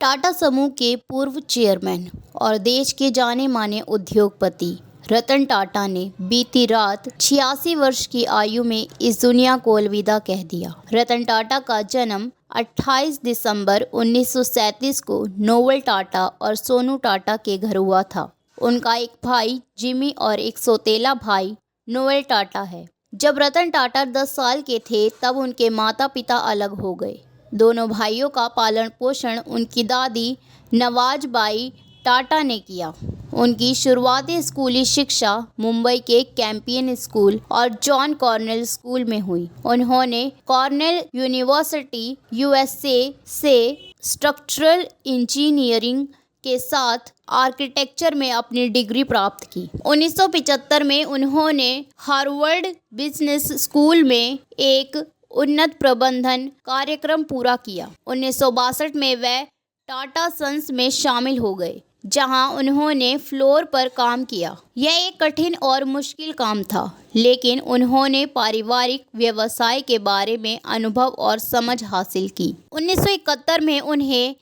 टाटा समूह के पूर्व चेयरमैन और देश के जाने माने उद्योगपति रतन टाटा ने बीती रात 86 वर्ष की आयु में इस दुनिया को अलविदा कह दिया। रतन टाटा का जन्म 28 दिसंबर 1937 को नोबल टाटा और सोनू टाटा के घर हुआ था। उनका एक भाई जिमी और एक सौतेला भाई नोएल टाटा है। जब रतन टाटा 10 साल के थे तब उनके माता पिता अलग हो गए। दोनों भाइयों का पालन पोषण उनकी दादी नवाजबाई टाटा ने किया। उनकी शुरुआती स्कूली शिक्षा मुंबई के कैंपियन स्कूल और जॉन कॉर्नेल स्कूल में हुई। उन्होंने कॉर्नेल यूनिवर्सिटी यूएसए से स्ट्रक्चरल इंजीनियरिंग के साथ आर्किटेक्चर में अपनी डिग्री प्राप्त की। 1975 में उन्होंने हार्वर्ड बिजनेस स्कूल में एक उन्नत प्रबंधन कार्यक्रम पूरा किया। 1962 में वे टाटा सन्स में शामिल हो गए, जहां उन्होंने फ्लोर पर काम किया। यह एक कठिन और मुश्किल काम था, लेकिन उन्होंने पारिवारिक व्यवसाय के बारे में अनुभव और समझ हासिल की। 1971 में उन्हें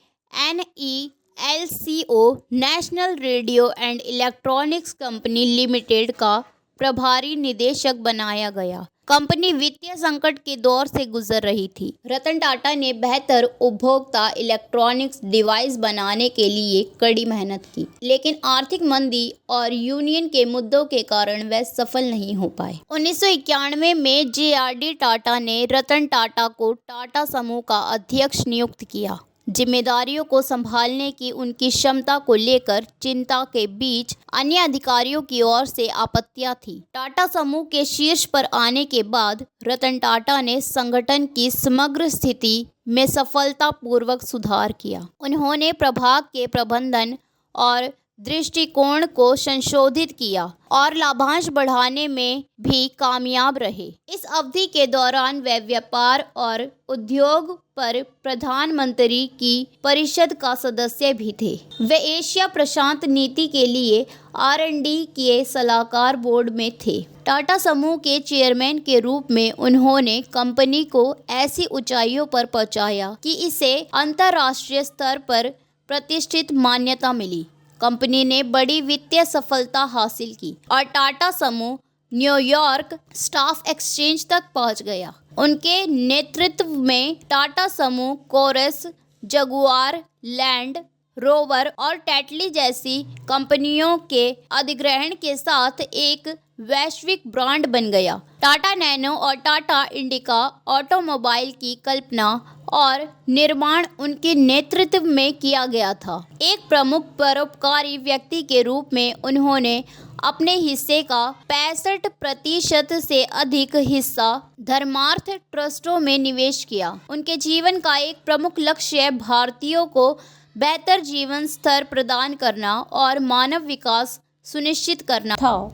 NELCO national radio and electronics company limited का प्रभारी निदेशक बनाया गया। कंपनी वित्तीय संकट के दौर से गुजर रही थी। रतन टाटा ने बेहतर उपभोक्ता इलेक्ट्रॉनिक्स डिवाइस बनाने के लिए कड़ी मेहनत की, लेकिन आर्थिक मंदी और यूनियन के मुद्दों के कारण वह सफल नहीं हो पाए। 1991 में JRD टाटा ने रतन टाटा को टाटा समूह का अध्यक्ष नियुक्त किया। जिम्मेदारियों को संभालने की उनकी क्षमता को लेकर चिंता के बीच अन्य अधिकारियों की ओर से आपत्तियां थी। टाटा समूह के शीर्ष पर आने के बाद रतन टाटा ने संगठन की समग्र स्थिति में सफलतापूर्वक सुधार किया। उन्होंने प्रभाग के प्रबंधन और दृष्टिकोण को संशोधित किया और लाभांश बढ़ाने में भी कामयाब रहे। इस अवधि के दौरान वे व्यापार और उद्योग पर प्रधानमंत्री की परिषद का सदस्य भी थे। वे एशिया प्रशांत नीति के लिए R&D के सलाहकार बोर्ड में थे। टाटा समूह के चेयरमैन के रूप में उन्होंने कंपनी को ऐसी ऊंचाइयों पर पहुंचाया कि इसे अंतर्राष्ट्रीय स्तर पर प्रतिष्ठित मान्यता मिली। कंपनी ने बड़ी वित्तीय सफलता हासिल की और टाटा समूह न्यूयॉर्क स्टॉक एक्सचेंज तक पहुंच गया। उनके नेतृत्व में टाटा समूह कोरस, जगुआर लैंड रोवर और टेटली जैसी कंपनियों के अधिग्रहण के साथ एक वैश्विक ब्रांड बन गया। टाटा नैनो और टाटा इंडिका ऑटोमोबाइल की कल्पना और निर्माण उनके नेतृत्व में किया गया था। एक प्रमुख परोपकारी व्यक्ति के रूप में उन्होंने अपने हिस्से का 65% से अधिक हिस्सा धर्मार्थ ट्रस्टों में निवेश किया। उनके जीवन का एक प्रमुख लक्ष्य भारतीयों को बेहतर जीवन स्तर प्रदान करना और मानव विकास सुनिश्चित करना था।